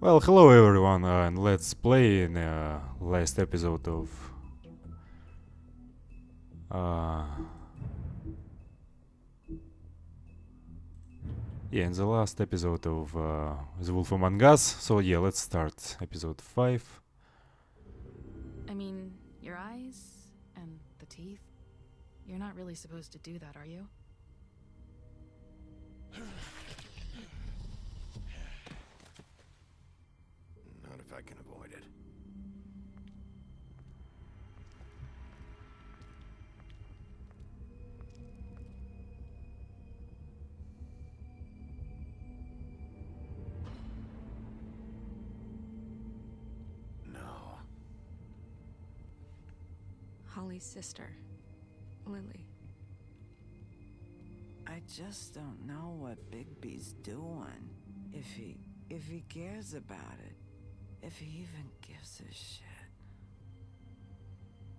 Well, hello everyone, and let's play in last episode of uh, in the last episode of The Wolf Among Us. So yeah, let's start episode 5. I mean, your eyes and the teeth. You're not really supposed to do that, are you? Not if I can avoid it. No. Holly's sister, Lily. I just don't know what Bigby's doing. If he cares about it. If he even gives a shit.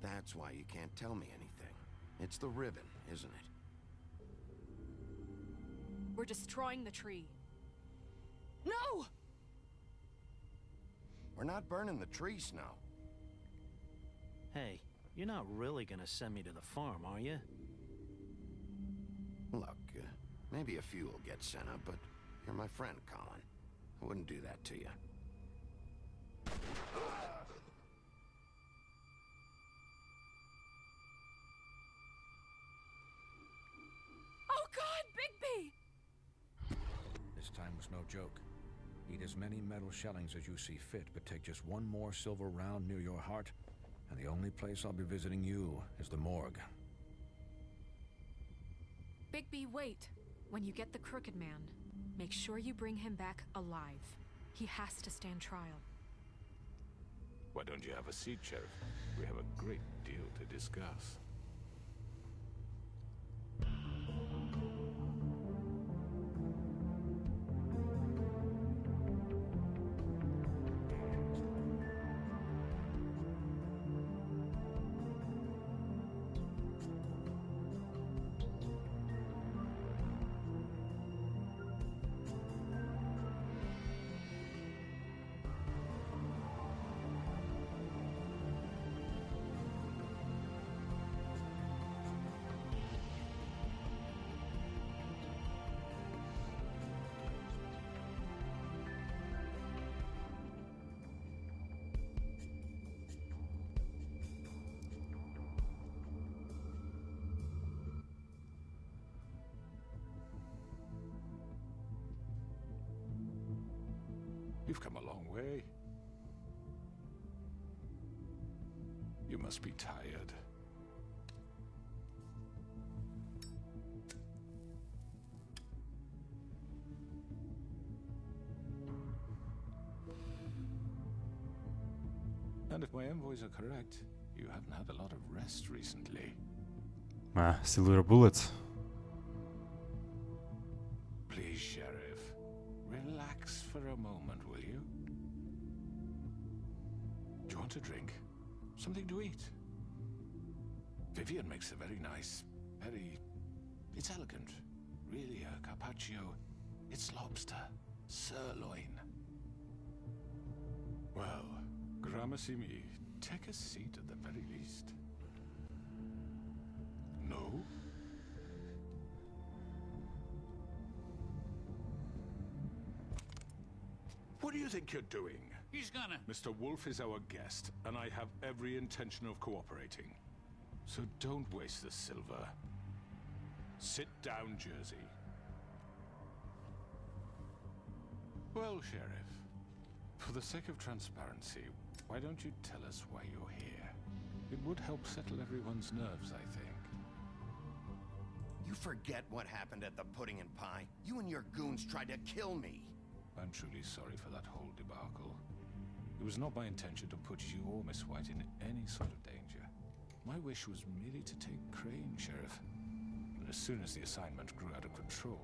That's why you can't tell me anything. It's the ribbon, isn't it? We're destroying the tree. No! We're not burning the tree, Snow. Hey, you're not really gonna send me to the farm, are you? Look, maybe a few will get sent up, but you're my friend, Colin. I wouldn't do that to you. Oh God, Bigby! This time was no joke. Eat as many metal shellings as you see fit, but take just one more silver round near your heart, and the only place I'll be visiting you is the morgue. Bigby, wait. When you get the Crooked Man, make sure you bring him back alive. He has to stand trial. Why don't you have a seat, Sheriff? We have a great deal to discuss. You've come a long way. You must be tired. And if my envoys are correct, you haven't had a lot of rest recently. Silver bullets. Please, Sheriff. Relax for a moment, will you? Do you want a drink? Something to eat? Vivian makes a very nice, it's elegant. Really, a carpaccio. It's lobster. Sirloin. Well, gramercy me. Take a seat at the very least. No? What do you think you're doing? He's gonna... Mr. Wolf is our guest, and I have every intention of cooperating. So don't waste the silver. Sit down, Jersey. Well, Sheriff, for the sake of transparency, why don't you tell us why you're here? It would help settle everyone's nerves, I think. You forget what happened at the pudding and pie? You and your goons tried to kill me. I'm truly sorry for that whole debacle. It was not my intention to put you or Miss White in any sort of danger. My wish was merely to take Crane, Sheriff. And as soon as the assignment grew out of control,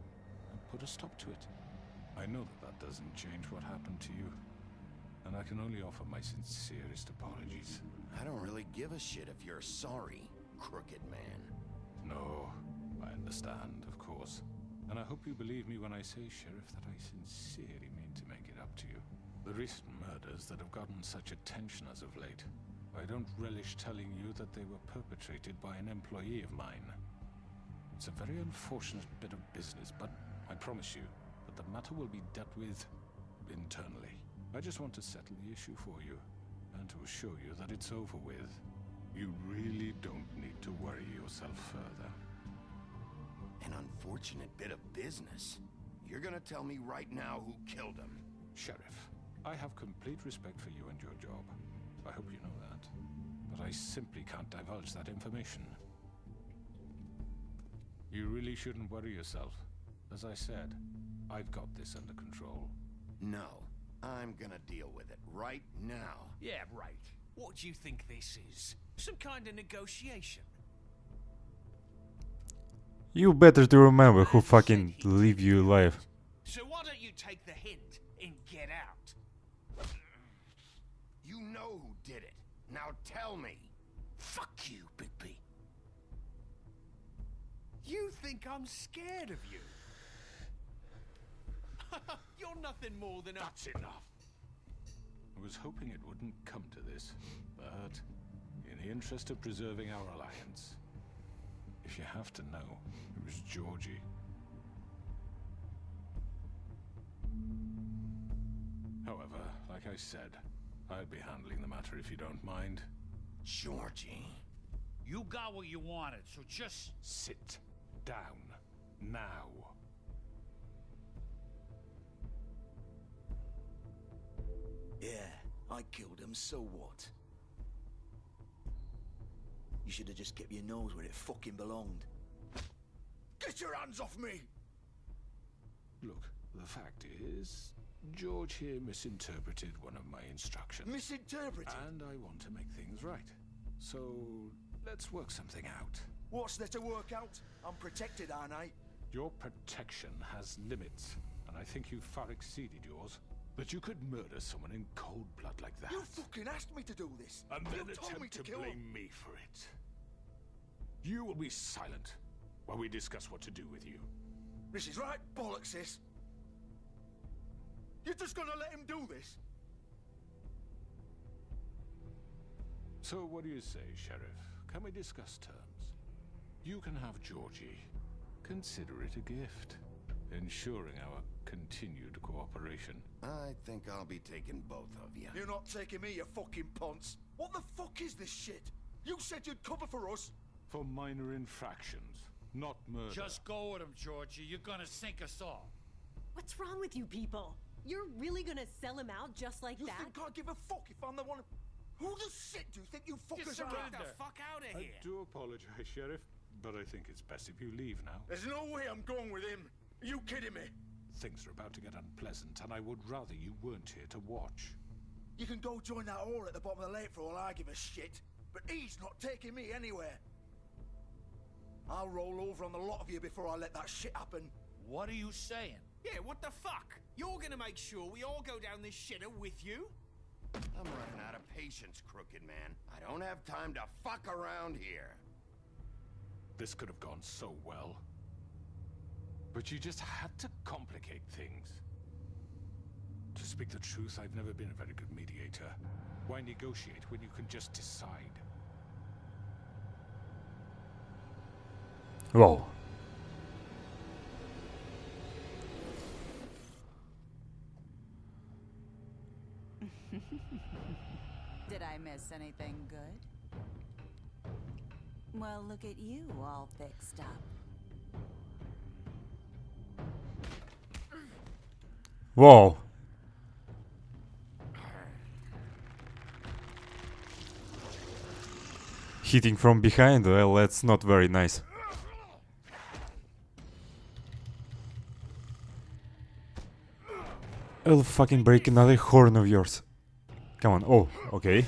I put a stop to it. I know that doesn't change what happened to you, and I can only offer my sincerest apologies. I don't really give a shit if you're sorry, Crooked Man. No, I understand, of course. And I hope you believe me when I say, Sheriff, that I sincerely mean to make it up to you. the recent murders that have gotten such attention as of late, I don't relish telling you that they were perpetrated by an employee of mine. It's a very unfortunate bit of business, but I promise you that the matter will be dealt with internally. I just want to settle the issue for you, and to assure you that it's over with. You really don't need to worry yourself further. An unfortunate bit of business? You're gonna tell me right now who killed him? Sheriff, I have complete respect for you and your job. I hope you know that. But I simply can't divulge that information. You really shouldn't worry yourself. As I said, I've got this under control. No, I'm gonna deal with it right now. Yeah, right. What do you think this is? Some kind of negotiation? You better to remember who fucking leave you alive. So why don't you take the hint and get out? You know who did it. Now tell me. Fuck you, Bigby. You think I'm scared of you? You're nothing more than a... That's enough. I was hoping it wouldn't come to this, but in the interest of preserving our alliance, if you have to know, it was Georgie. However, like I said, I'll be handling the matter if you don't mind. Georgie. You got what you wanted, so just... Sit down now. Yeah, I killed him, so what? You should have just kept your nose where it fucking belonged. Get your hands off me! Look, the fact is, George here misinterpreted one of my instructions. Misinterpreted? And I want to make things right. So, let's work something out. What's there to work out? I'm protected, aren't I? Your protection has limits, and I think you've far exceeded yours. That you could murder someone in cold blood like that. You fucking asked me to do this! And You then told me attempt to kill blame him. me for it. You will be silent while we discuss what to do with you. This is right bollocks, this. You're just gonna let him do this? So what do you say, Sheriff? Can we discuss terms? You can have Georgie. Consider it a gift, ensuring our continued cooperation. I think I'll be taking both of you. You're not taking me, you fucking ponce. What the fuck is this shit? You said you'd cover for us. For minor infractions, not murder. Just go with him, Georgie. You're gonna sink us all. What's wrong with you people? You're really gonna sell him out just like You that? think I give a fuck if I'm the one... Who the shit do you think you fuckers are? Get the fuck out of I here. do apologize, Sheriff, but I think it's best if you leave now. There's no way I'm going with him. Are you kidding me? Things are about to get unpleasant, and I would rather you weren't here to watch. You can go join that whore at the bottom of the lake for all I give a shit. But he's not taking me anywhere. I'll roll over on the lot of you before I let that shit happen. What are you saying? Yeah, what the fuck? You're gonna make sure we all go down this shitter with you? I'm running out of patience, crooked man. I don't have time to fuck around here. This could have gone so well. But you just had to complicate things. To speak the truth, I've never been a very good mediator. Why negotiate when you can just decide? Wow. Did I miss anything good? Well, look at you all fixed up. Wow. Hitting from behind, well, that's not very nice. I'll fucking break another horn of yours. Come on. Oh, okay.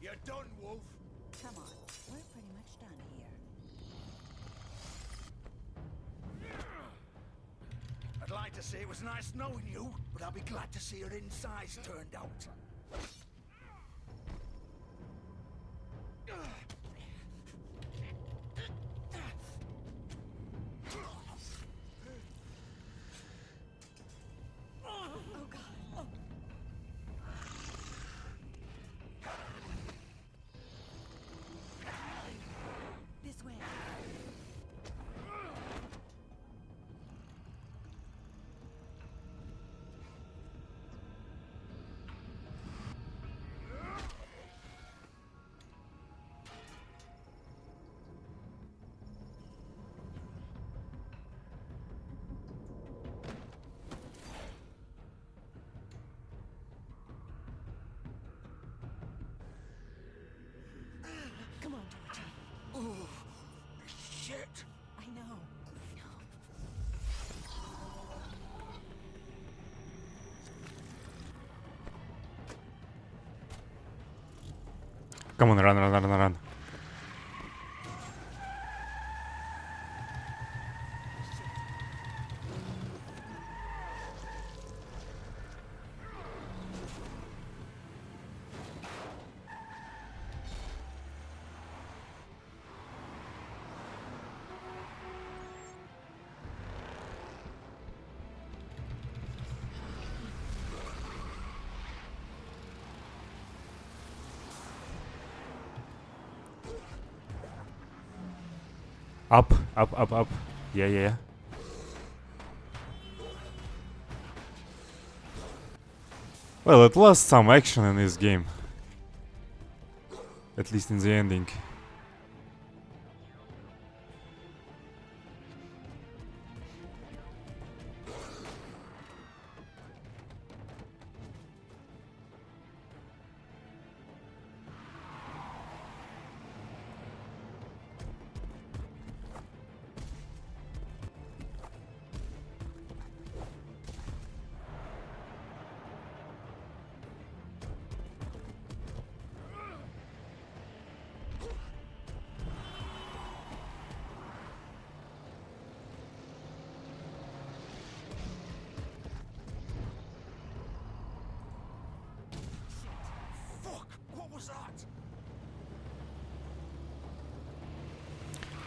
You're done, Wolf. Come on, we're pretty much done here. I'd like to say it was nice knowing you, but I'll be glad to see your insides turned out. Come on, run, run, run, run. Up, up, up, up. Yeah, yeah, yeah. Well, at last some action in this game. At least in the ending.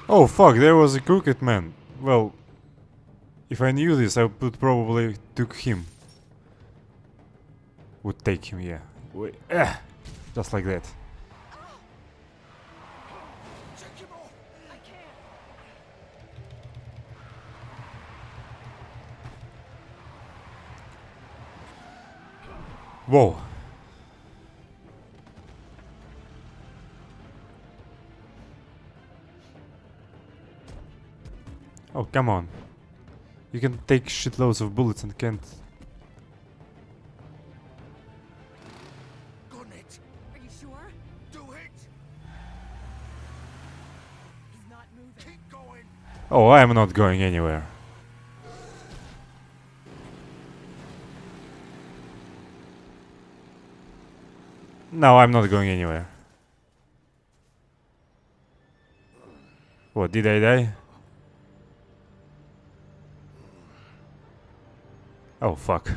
Oh fuck, there was a crooked man. Well, if I knew this, I would probably took him. Would take him, yeah. Wait, just like that. Whoa. Oh, come on. You can take shitloads of bullets and can't. Gun it. Are you sure? Do it. He's not moving. Keep going. Oh, I am not going anywhere. No, I'm not going anywhere. What, did I die? Oh, fuck.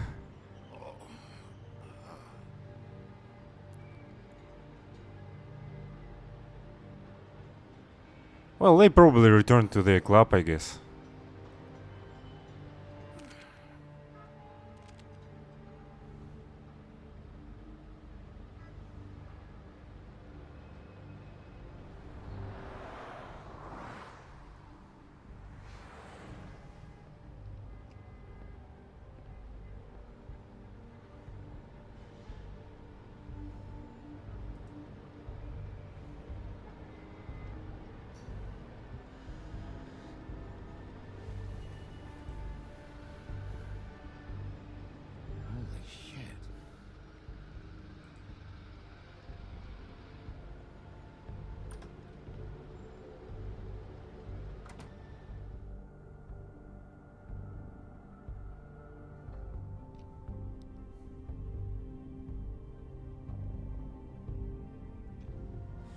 Well, they probably returned to their club, I guess. Holy shit.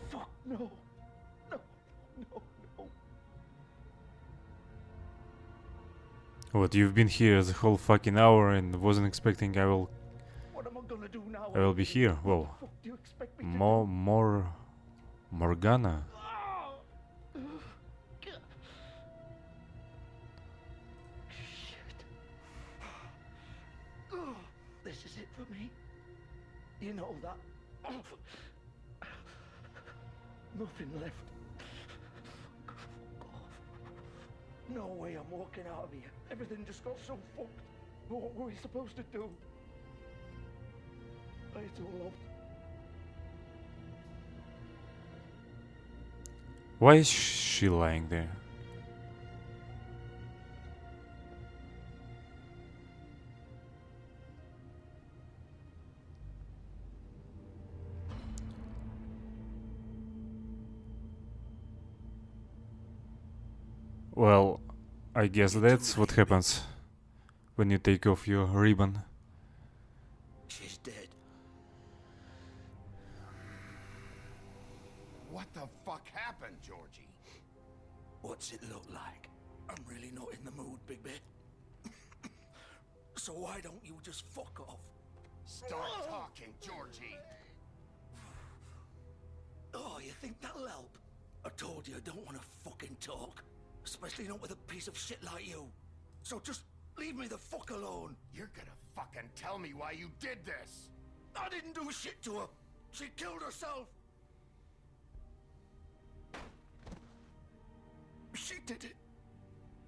Fuck no. No. No. No. What, you've been here the whole fucking hour and wasn't expecting I will What am I gonna do now? be here? Whoa. What the fuck do you expect me to More Morgana. do? Shit. This is it for me. You know that. Nothing left. Fuck off. No way I'm walking out of here. Everything just got so fucked. What were we supposed to do? It's all over. Why is she lying there? Well, I guess that's what happens when you take off your ribbon. She's dead. the fuck happened, Georgie? What's it look like? I'm really not in the mood, Bigby. So why don't you just fuck off? Start talking, Georgie. Oh, you think that'll help? I told you I don't want to fucking talk. Especially not with a piece of shit like you. So just leave me the fuck alone. You're gonna fucking tell me why you did this. I didn't do shit to her. She killed herself. She did it.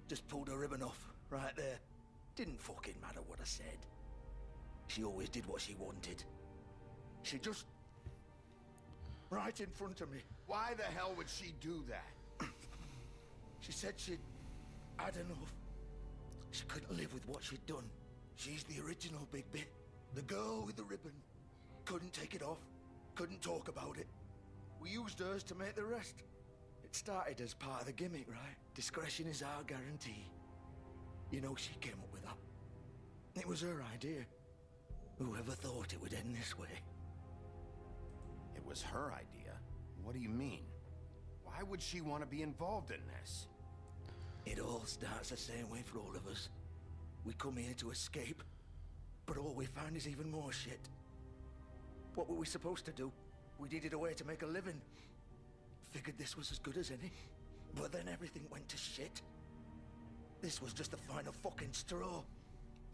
Just pulled her ribbon off, right there. Didn't fucking matter what I said. She always did what she wanted. She just... right in front of me. Why the hell would she do that? She said she'd had enough. She couldn't live with what she'd done. She's the original Bigby. The girl with the ribbon. Couldn't take it off. Couldn't talk about it. We used hers to make the rest. It started as part of the gimmick, right? Discretion is our guarantee. You know, she came up with that. It was her idea. Whoever thought it would end this way? It was her idea? What do you mean? Why would she want to be involved in this? It all starts the same way for all of us. We come here to escape, but all we find is even more shit. What were we supposed to do? We needed a way to make a living. Figured this was as good as any. But then everything went to shit. This was just the final fucking straw.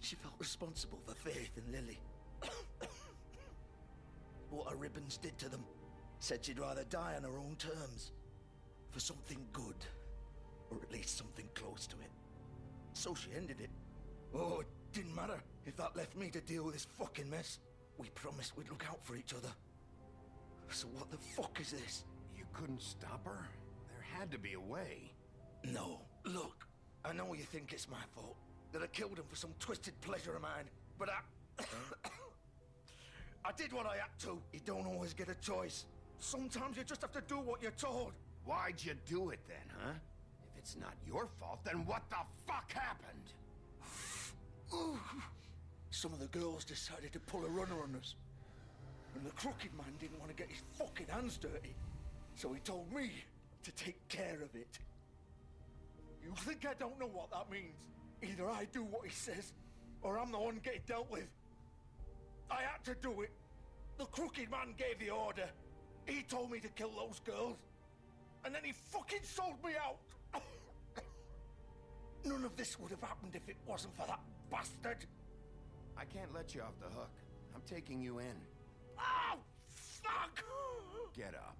She felt responsible for Faith and Lily. What her ribbons did to them. Said she'd rather die on her own terms. For something good. Or at least something close to it. So she ended it. Oh, it didn't matter if that left me to deal with this fucking mess. We promised we'd look out for each other. So what the fuck is this? You couldn't stop her? There had to be a way. No. Look, I know you think it's my fault. That I killed him for some twisted pleasure of mine. But I... I did what I had to. You don't always get a choice. Sometimes you just have to do what you're told. Why'd you do it then, huh? If it's not your fault, then what the fuck happened? Some of the girls decided to pull a runner on us. And the crooked man didn't want to get his fucking hands dirty. So he told me to take care of it. You think I don't know what that means? Either I do what he says, or I'm the one getting dealt with. I had to do it. The crooked man gave the order. He told me to kill those girls. And then he fucking sold me out. None of this would have happened if it wasn't for that bastard. I can't let you off the hook. I'm taking you in. Oh, fuck! Get up.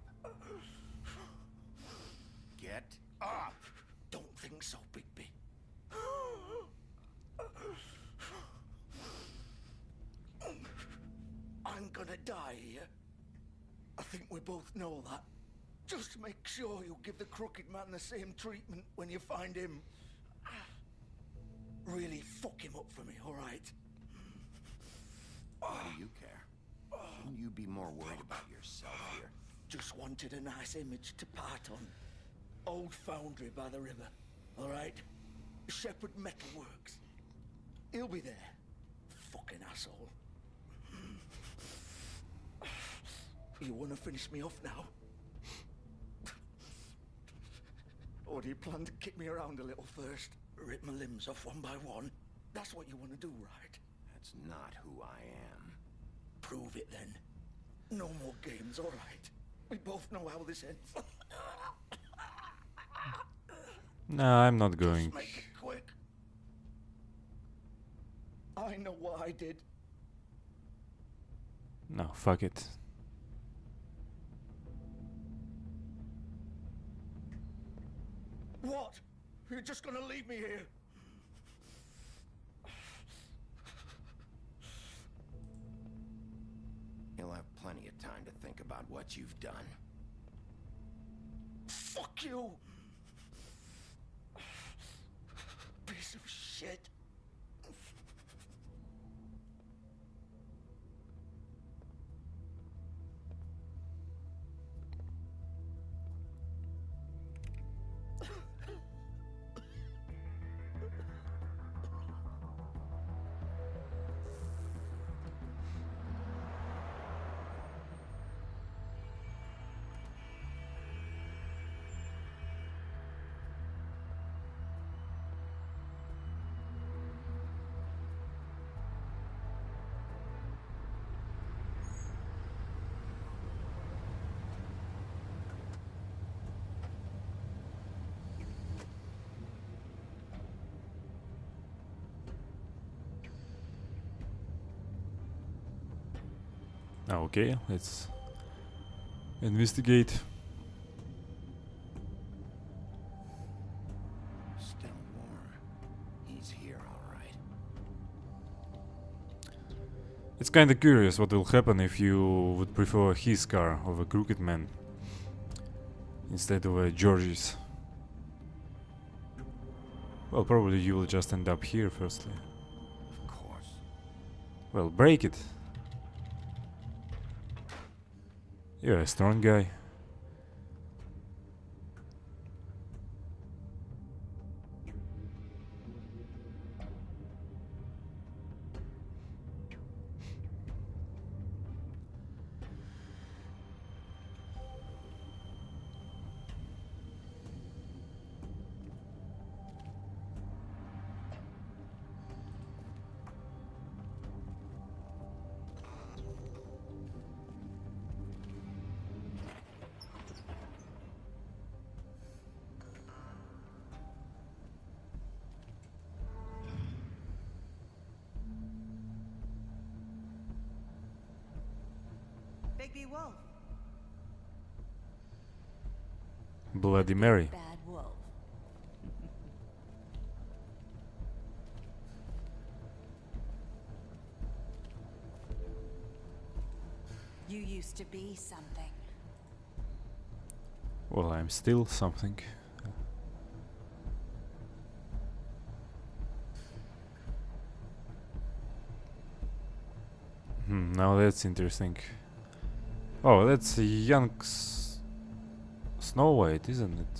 Get up! Don't think so, Bigby. I'm gonna die here. I think we both know that. Just make sure you give the crooked man the same treatment when you find him. Really fuck him up for me, all right? Why do you care? Shouldn't you be more worried about yourself here? Just wanted a nice image to part on. Old foundry by the river, all right? Shepherd Metalworks. He'll be there. Fucking asshole. You want to finish me off now? Or do you plan to kick me around a little first? Rip my limbs off one by one? That's what you want to do, right? That's not who I am. Prove it then. No more games, all right? We both know how this ends. No, I'm not going. Just make it quick. I know what I did. No, fuck it. What? You're just gonna leave me here? You'll have plenty of time to think about what you've done. Fuck you! Piece of shit. Okay, let's investigate. Still more. He's here, all right. It's kinda curious what will happen if you would prefer his car over Crooked Man instead of George's. Well, probably you will just end up here firstly. Of course. Well, break it. You're a strong guy. Bigby Wolf. Bloody Mary. Bad wolf. You used to be something. Well, I'm still something. Now that's interesting. Oh, that's a young Snow White, isn't it?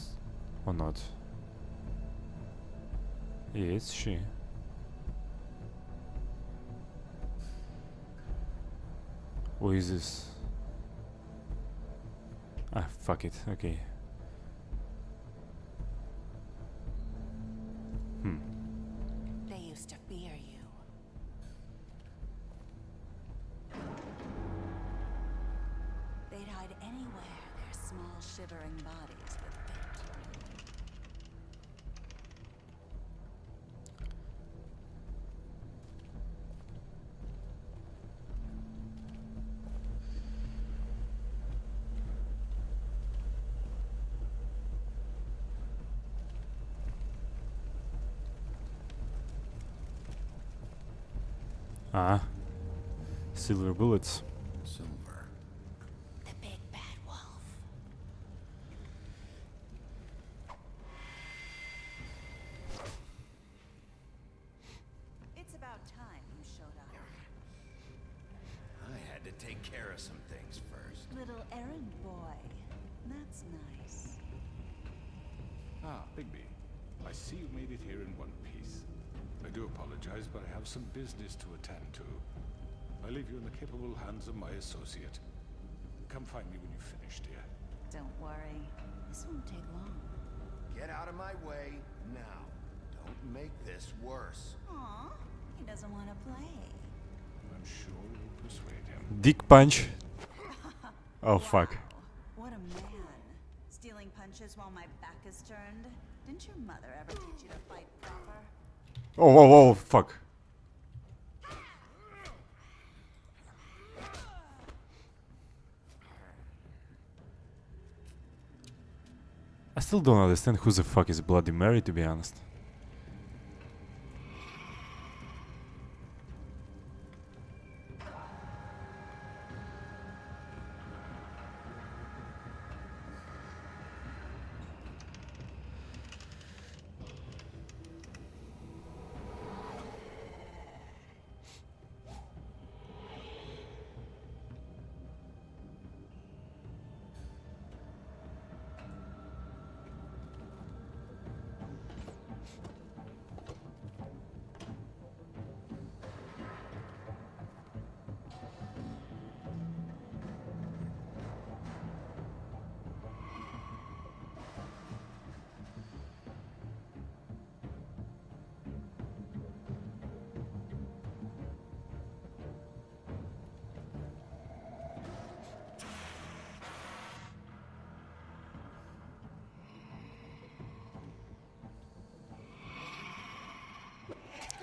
Or not? Yeah, it's she. Who is this? Ah, fuck it. Okay. They used to fear you. They'd hide anywhere their small shivering bodies would fit. Ah. Silver bullets. Silver. The big bad wolf. It's about time you showed up. I had to take care of some things first. Little errand boy. That's nice. Ah, Bigby. I see you made it here in one piece. I do apologize, but I have some business to attend to. I leave you in the capable hands of my associate. Come find me when you've finished, dear. Don't worry. This won't take long. Get out of my way now. Don't make this worse. Aw, he doesn't want to play. I'm sure you'll persuade him. Dick punch. Oh, Wow, fuck. what a man. Stealing punches while my back is turned? Didn't your mother ever teach you to fight proper? Oh, whoa, whoa, fuck. I still don't understand who the fuck is Bloody Mary, to be honest.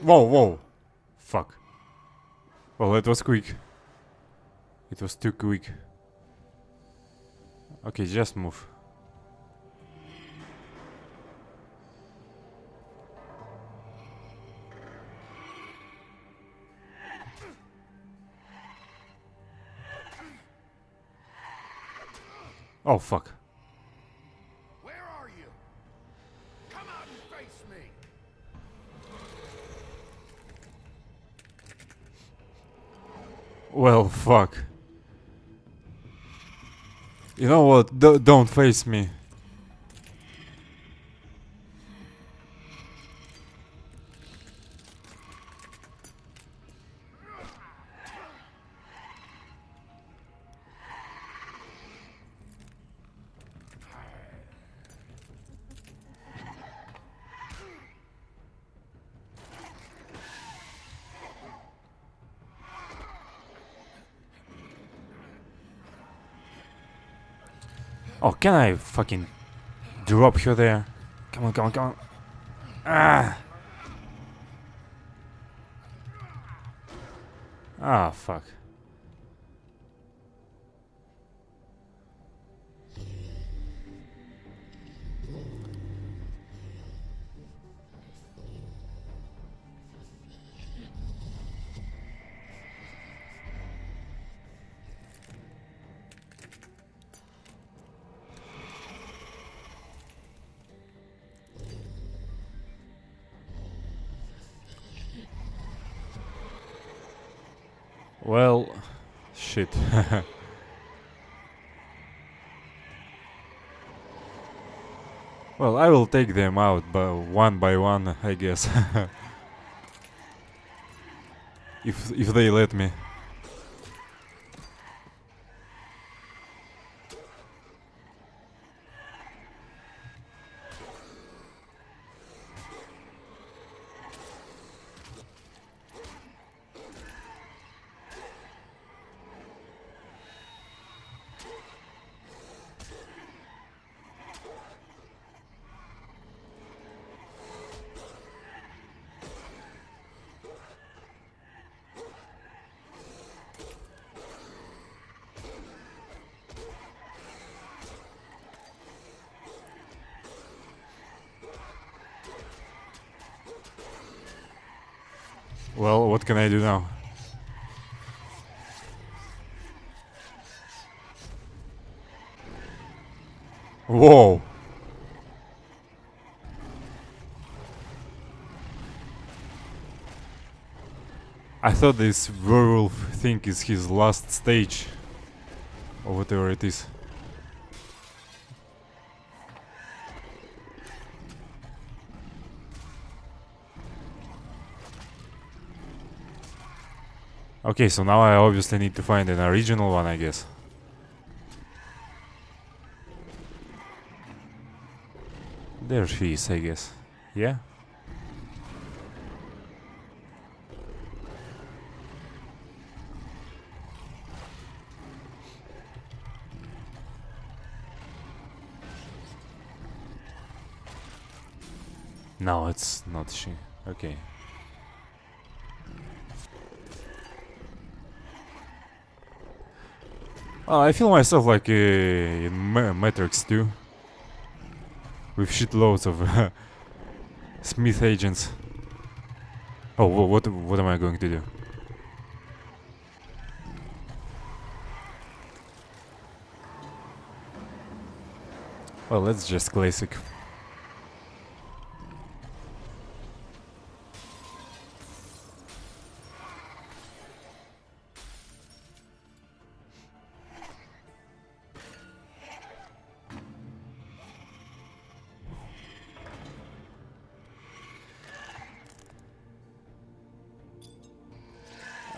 Whoa, whoa. Fuck. Well, that was quick. It was too quick. Okay, just move. Oh fuck. Where are you? Come out and face me. Well, fuck. You know what? Don't face me. Oh, can I fucking drop her there? Come on, come on, come on. Ah! Ah, fuck. Well, shit. Well, I will take them out by one, I guess. if they let me. Well, what can I do now? Whoa! I thought this werewolf thing is his last stage. Or whatever it is. Okay, so now I obviously need to find an original one, I guess. There she is, I guess. Yeah? No, it's not she. Okay. Well, I feel myself like in Matrix 2. With shitloads of Smith agents. Oh, what am I going to do? Well, that's just classic.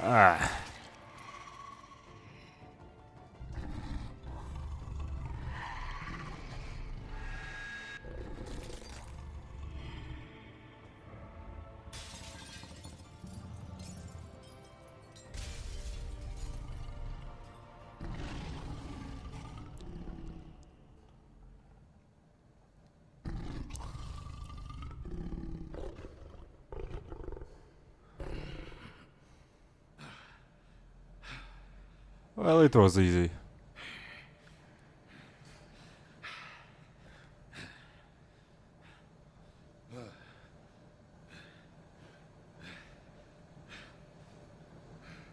Ah. Well, it was easy.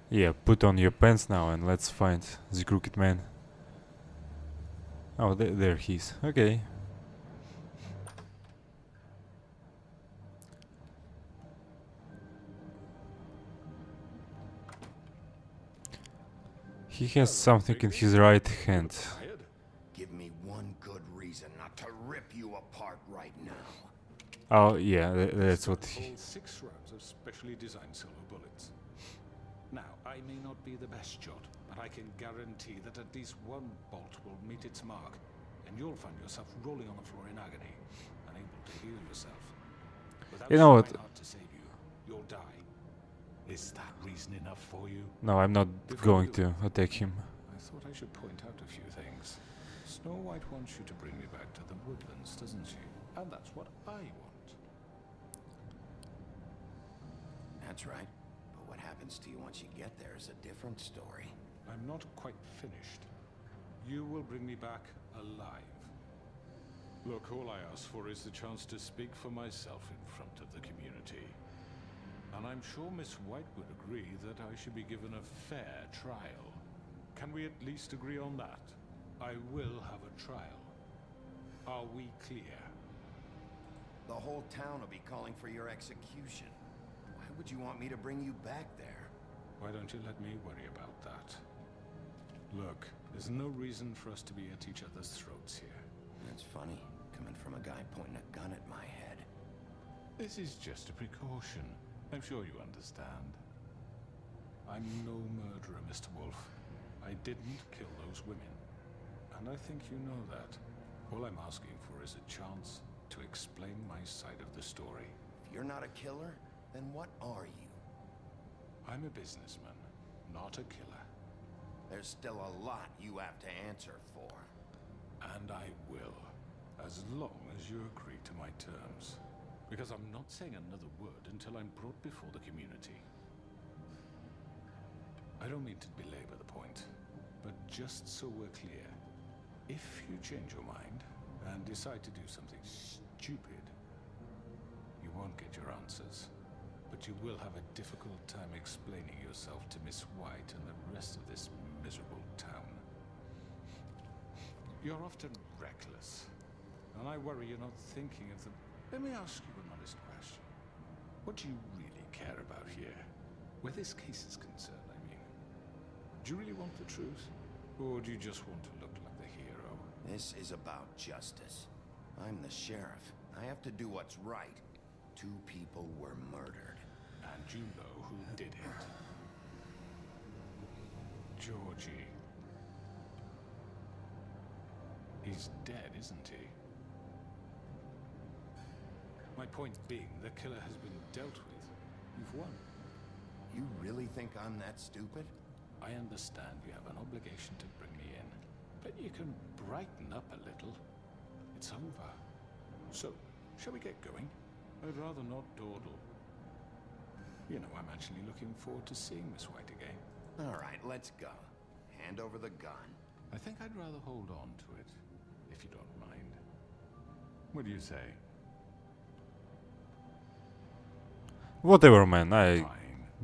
Yeah, put on your pants now and let's find the crooked man. Oh, there he is. Okay. He has something in his right hand. Give me one good reason not to rip you apart right now. Oh, yeah, that's what All 6 rounds of specially designed silver bullets. Now, I may not be the best shot, but I can guarantee that at least one bolt will meet its mark, and you'll find yourself rolling on the floor in agony, unable to heal yourself. Without You know what? trying hard to save you, you'll die. Is that reason enough for you? No, I'm not going to attack him. I thought I should point out a few things. Snow White wants you to bring me back to the woodlands, doesn't she? And that's what I want. That's right. But what happens to you once you get there is a different story. I'm not quite finished. You will bring me back alive. Look, all I ask for is the chance to speak for myself in front of the community. And I'm sure Miss White would agree that I should be given a fair trial. Can we at least agree on that? I will have a trial. Are we clear? The whole town will be calling for your execution. Why would you want me to bring you back there? Why don't you let me worry about that? Look, there's no reason for us to be at each other's throats here. That's funny, coming from a guy pointing a gun at my head. This is just a precaution. I'm sure you understand. I'm no murderer, Mr. Wolf. I didn't kill those women. And I think you know that. All I'm asking for is a chance to explain my side of the story. If you're not a killer, then what are you? I'm a businessman, not a killer. There's still a lot you have to answer for. And I will, as long as you agree to my terms. Because I'm not saying another word until I'm brought before the community. I don't mean to belabor the point, but just so we're clear, if you change your mind and decide to do something stupid, you won't get your answers, but you will have a difficult time explaining yourself to Miss White and the rest of this miserable town. You're often reckless, and I worry you're not thinking of the... Let me ask you an honest question. What do you really care about here? Where this case is concerned, I mean. Do you really want the truth? Or do you just want to look like the hero? This is about justice. I'm the sheriff. I have to do what's right. 2 people were murdered. And you know who did it. Georgie. He's dead, isn't he? My point being, the killer has been dealt with. You've won. You really think I'm that stupid? I understand you have an obligation to bring me in, but you can brighten up a little. It's over. So, shall we get going? I'd rather not dawdle. You know, I'm actually looking forward to seeing Miss White again. All right, let's go. Hand over the gun. I think I'd rather hold on to it, if you don't mind. What do you say? Whatever, man. I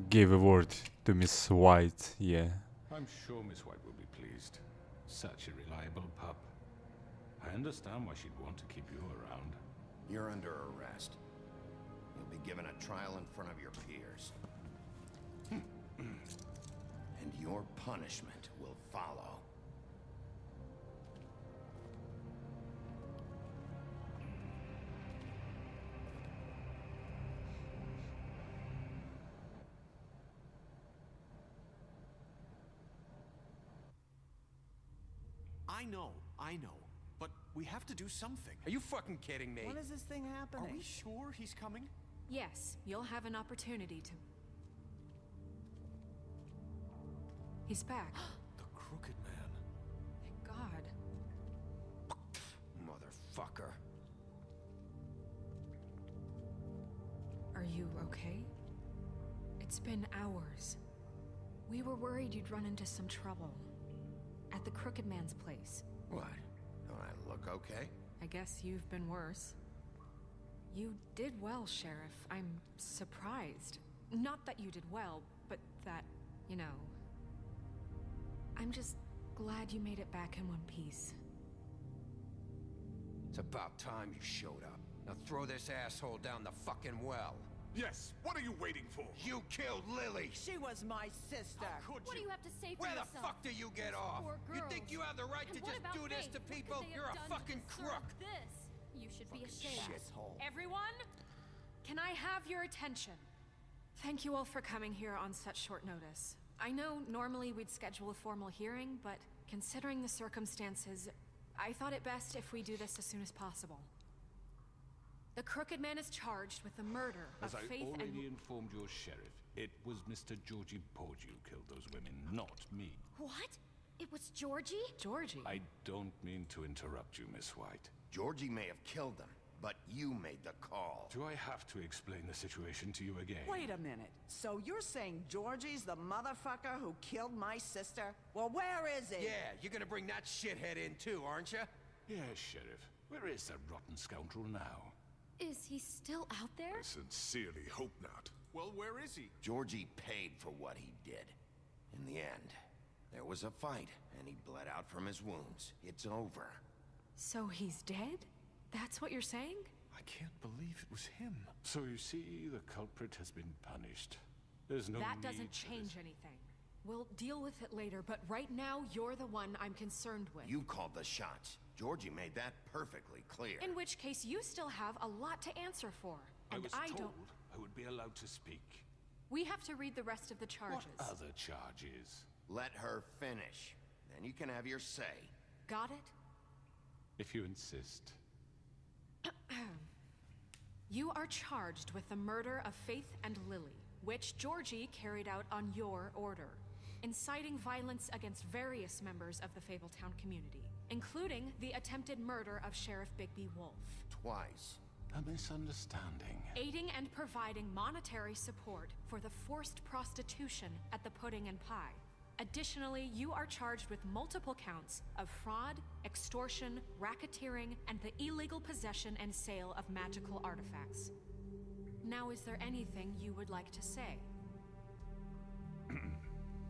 gave a word to Miss White, yeah. I'm sure Miss White will be pleased. Such a reliable pup. I understand why she'd want to keep you around. You're under arrest. You'll be given a trial in front of your peers. And your punishment will follow. I know. But we have to do something. Are you fucking kidding me? When is this thing happening? Are we sure he's coming? Yes, you'll have an opportunity to... He's back. The Crooked Man. Thank God. Motherfucker. Are you okay? It's been hours. We were worried you'd run into some trouble. At the Crooked Man's place. What? Don't I look okay? I guess you've been worse. You did well, Sheriff. I'm surprised. Not that you did well, but that, you know... I'm just glad you made it back in one piece. It's about time you showed up. Now throw this asshole down the fucking well. Yes, what are you waiting for? You killed Lily! She was my sister. Could What do you have to say for Where yourself? the fuck do you get off? Poor You girls. think you have the right And to what just about do this Faith? to What could people? they have You're a done to fucking deserve crook! This. You should be ashamed. Shithole. Everyone? Can I have your attention? Thank you all for coming here on such short notice. I know normally we'd schedule a formal hearing, but considering the circumstances, I thought it best if we do this as soon as possible. The Crooked Man is charged with the murder As of I Faith already and... informed your sheriff, it was Mr. Georgie Porgy who killed those women, not me. What? It was Georgie? Georgie? I don't mean to interrupt you, Miss White. Georgie may have killed them, but you made the call. Do I have to explain the situation to you again? Wait a minute. So you're saying Georgie's the motherfucker who killed my sister? Well, where is he? Yeah, you're gonna bring that shithead in too, aren't you? Yes, Sheriff. Where is that rotten scoundrel now? Is he still out there? I sincerely hope not. Well, where is he? Georgie paid for what he did. In the end, there was a fight, and he bled out from his wounds. It's over. So he's dead? That's what you're saying? I can't believe it was him. So you see, the culprit has been punished. There's no That need doesn't for change this. anything. We'll deal with it later, but right now, you're the one I'm concerned with. You called the shots. Georgie made that perfectly clear. In which case, you still have a lot to answer for. I And was I told don't... I would be allowed to speak. We have to read the rest of the charges. What other charges? Let her finish. Then you can have your say. Got it? If you insist. You are charged with the murder of Faith and Lily, which Georgie carried out on your order, inciting violence against various members of the Fabletown community, including the attempted murder of Sheriff Bigby Wolf. Twice. A misunderstanding. Aiding and providing monetary support for the forced prostitution at the Pudding and Pie. Additionally, you are charged with multiple counts of fraud, extortion, racketeering, and the illegal possession and sale of magical artifacts. Now, is there anything you would like to say?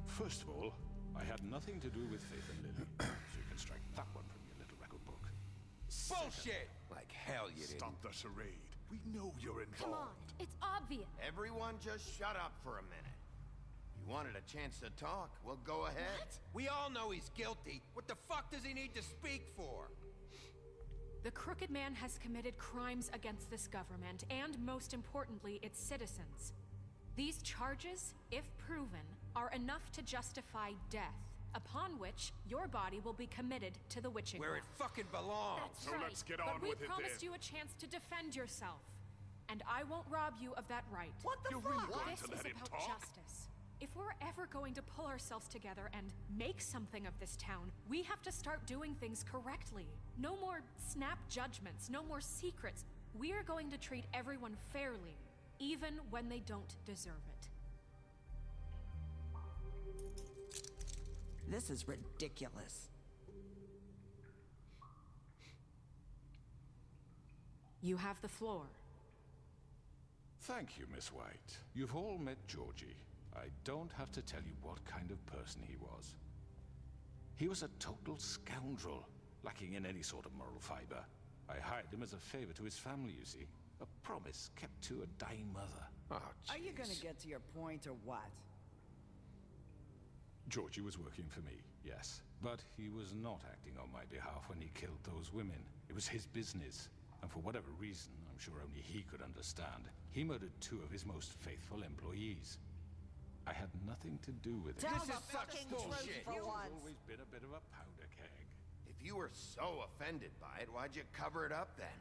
First of all, I had nothing to do with Faith and Lily, so you can strike that one from your little record book. Bullshit! Like hell you didn't. Stop the charade. We know you're involved. Come on, it's obvious. Everyone just shut up for a minute. You wanted a chance to talk, well, go ahead. What? We all know he's guilty. What the fuck does he need to speak for? The Crooked Man has committed crimes against this government and, most importantly, its citizens. These charges, if proven, are enough to justify death, upon which your body will be committed to the witching Where well. it fucking belongs. That's So right. let's get on But we with it promised then. you a chance to defend yourself, and I won't rob you of that right. What the You're fuck? really going This to is let him about talk? justice. If we're ever going to pull ourselves together and make something of this town, we have to start doing things correctly. No more snap judgments, no more secrets. We are going to treat everyone fairly, even when they don't deserve it. This is ridiculous. You have the floor. Thank you, Miss White. You've all met Georgie. I don't have to tell you what kind of person he was. He was a total scoundrel, lacking in any sort of moral fiber. I hired him as a favor to his family, you see. A promise kept to a dying mother. Oh, Are you gonna jeez. get to your point or what? Georgie was working for me, yes. But he was not acting on my behalf when he killed those women. It was his business. And for whatever reason, I'm sure only he could understand, he murdered 2 of his most faithful employees. I had nothing to do with it. Tell This the is such fucking bullshit. truth for He's once. always been a bit of a powder keg. If you were so offended by it, why'd you cover it up then?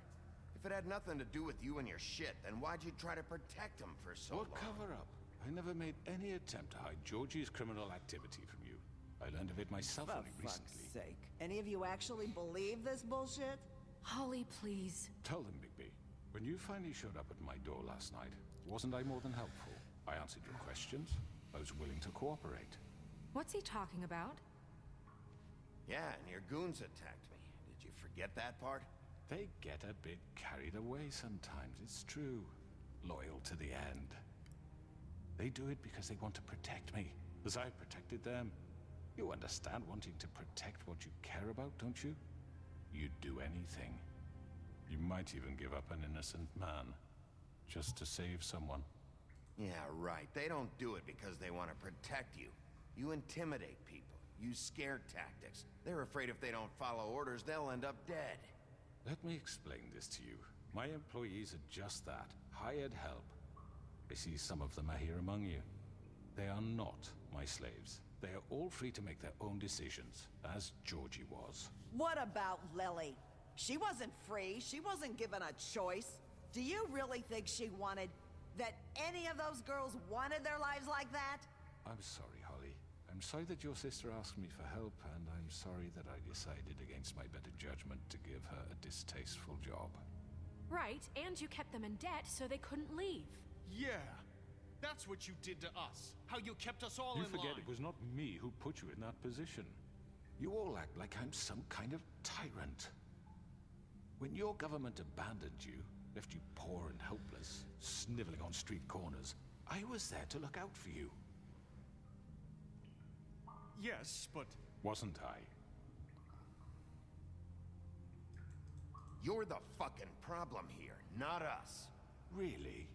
If it had nothing to do with you and your shit, then why'd you try to protect him for so What long? cover up? I never made any attempt to hide Georgie's criminal activity from you. I learned of it myself For only fuck's recently. sake. Any of you actually believe this bullshit? Holly, please. Tell them, Bigby. When you finally showed up at my door last night, wasn't I more than helpful? I answered your questions. I was willing to cooperate. What's he talking about? Yeah, and your goons attacked me. Did you forget that part? They get a bit carried away sometimes, it's true. Loyal to the end. They do it because they want to protect me, as I protected them. You understand wanting to protect what you care about, don't you? You'd do anything. You might even give up an innocent man, just to save someone. Yeah, right. They don't do it because they want to protect you. You intimidate people, use scare tactics. They're afraid if they don't follow orders, they'll end up dead. Let me explain this to you. My employees are just that, hired help. I see some of them are here among you. They are not my slaves. They are all free to make their own decisions, as Georgie was. What about Lily? She wasn't free. She wasn't given a choice. Do you really think she wanted... that any of those girls wanted their lives like that? I'm sorry, Holly. I'm sorry that your sister asked me for help, and I'm sorry that I decided against my better judgment to give her a distasteful job. Right, and you kept them in debt so they couldn't leave. Yeah, that's what you did to us. How you kept us all You in forget line. it was not me who put you in that position. You all act like I'm some kind of tyrant. When your government abandoned you, left you poor and helpless, sniveling on street corners, I was there to look out for you. Yes, but... Wasn't I? You're the fucking problem here, not us. Really?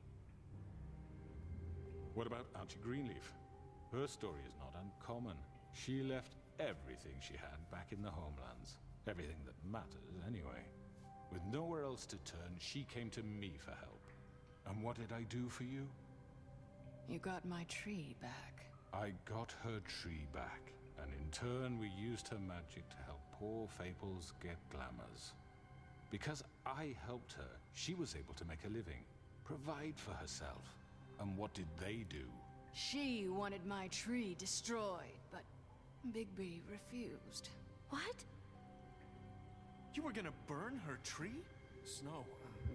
What about Auntie Greenleaf? Her story is not uncommon. She left everything she had back in the homelands. Everything that matters, anyway. With nowhere else to turn, she came to me for help. And what did I do for you? You got my tree back. I got her tree back, and in turn we used her magic to help poor Fables get glamours. Because I helped her, she was able to make a living, provide for herself. And what did they do? She wanted my tree destroyed, but Bigby refused. What? You were gonna burn her tree? Snow,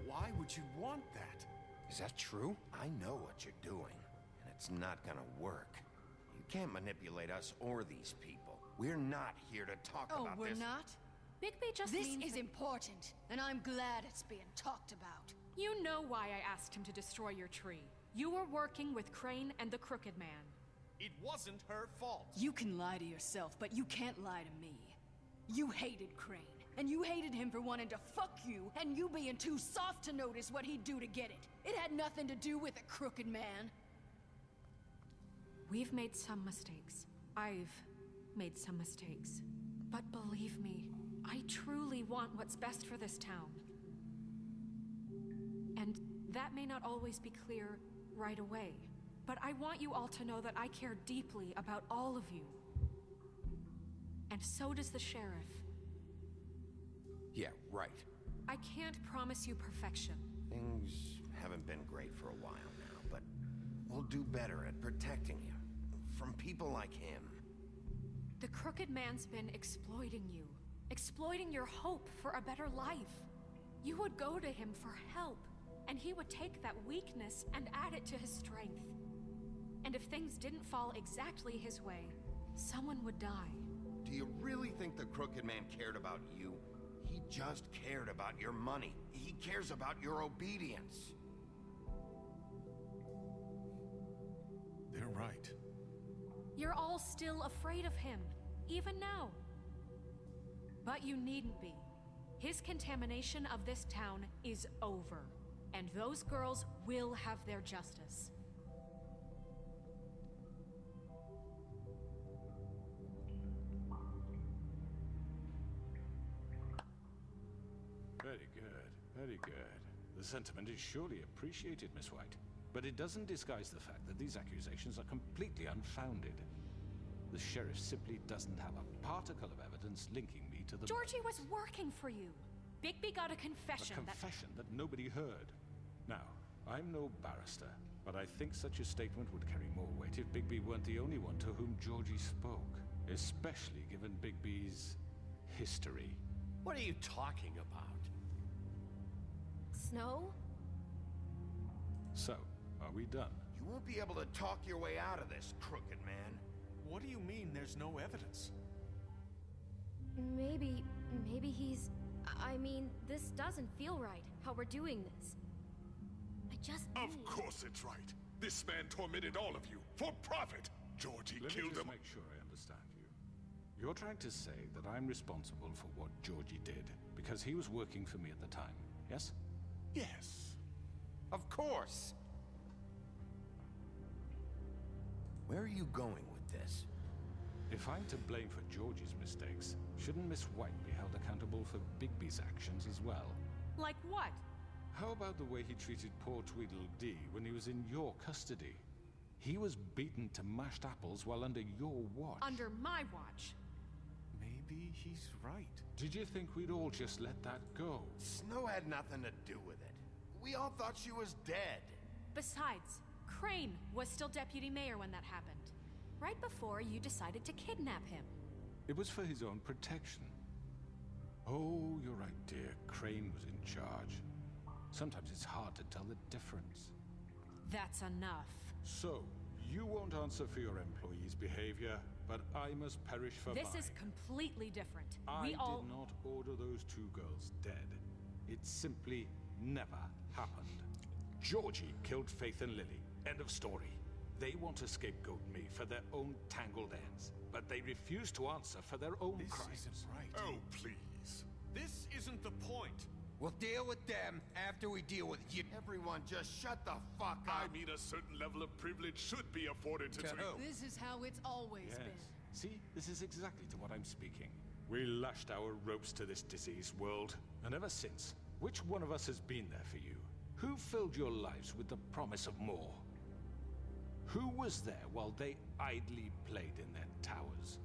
why would you want that? Is that true? I know what you're doing, and it's not gonna work. You can't manipulate us or these people. We're not here to talk about Oh, this. we're not? Bigby just This means is that- important, and I'm glad it's being talked about. You know why I asked him to destroy your tree. You were working with Crane and the Crooked Man. It wasn't her fault. You can lie to yourself, but you can't lie to me. You hated Crane, and you hated him for wanting to fuck you, and you being too soft to notice what he'd do to get it. It had nothing to do with the Crooked Man. We've made some mistakes. I've made some mistakes. But believe me, I truly want what's best for this town. And that may not always be clear right away, but I want you all to know that I care deeply about all of you. And so does the sheriff. Yeah, right. I can't promise you perfection. Things haven't been great for a while now, but we'll do better at protecting you. From people like him. The Crooked Man's been exploiting you. Exploiting your hope for a better life. You would go to him for help, and he would take that weakness and add it to his strength. And if things didn't fall exactly his way, someone would die. Do you really think the Crooked Man cared about you? He just cared about your money. He cares about your obedience. They're right. You're all still afraid of him, even now. But you needn't be. His contamination of this town is over, and those girls will have their justice. Very good, very good. The sentiment is surely appreciated, Miss White. But it doesn't disguise the fact that these accusations are completely unfounded. The sheriff simply doesn't have a particle of evidence linking me to the... Georgie was working for you. Bigby got a confession A confession that nobody heard. Now, I'm no barrister, but I think such a statement would carry more weight if Bigby weren't the only one to whom Georgie spoke. Especially given Bigby's history. What are you talking about? Snow? So, are we done? You won't be able to talk your way out of this, Crooked Man. What are do you mean there's no evidence? Maybe he's... I mean, this doesn't feel right, how we're doing this. I just Of need... course it's right. This man tormented all of you for profit. Georgie Let me killed just him. make sure I understand you. You're trying to say that I'm responsible for what Georgie did because he was working for me at the time, yes? Yes. Of course! Where are you going with this? If I'm to blame for Georgie's mistakes, shouldn't Miss White be held accountable for Bigby's actions as well? Like what? How about the way he treated poor Tweedledee when he was in your custody? He was beaten to mashed apples while under your watch. Under my watch. Maybe he's right. Did you think we'd all just let that go? Snow had nothing to do with it. We all thought she was dead. Besides, Crane was still deputy mayor when that happened. Right before you decided to kidnap him. It was for his own protection. Oh, you're right, dear. Crane was in charge. Sometimes it's hard to tell the difference. That's enough. So, you won't answer for your employees' behavior, but I must perish for This mine. is completely different. I We all... did not order those two girls dead. It simply never happened. Georgie killed Faith and Lily. End of story. They want to scapegoat me for their own tangled ends, but they refuse to answer for their own crimes. This isn't right. Oh, please. This isn't the point. We'll deal with them after we deal with you. Everyone just shut the fuck up. I mean, a certain level of privilege should be afforded to... To who? This is how it's always Yes. been. See, this is exactly to what I'm speaking. We lashed our ropes to this diseased world, and ever since, which one of us has been there for you? Who filled your lives with the promise of more? Who was there while they idly played in their towers,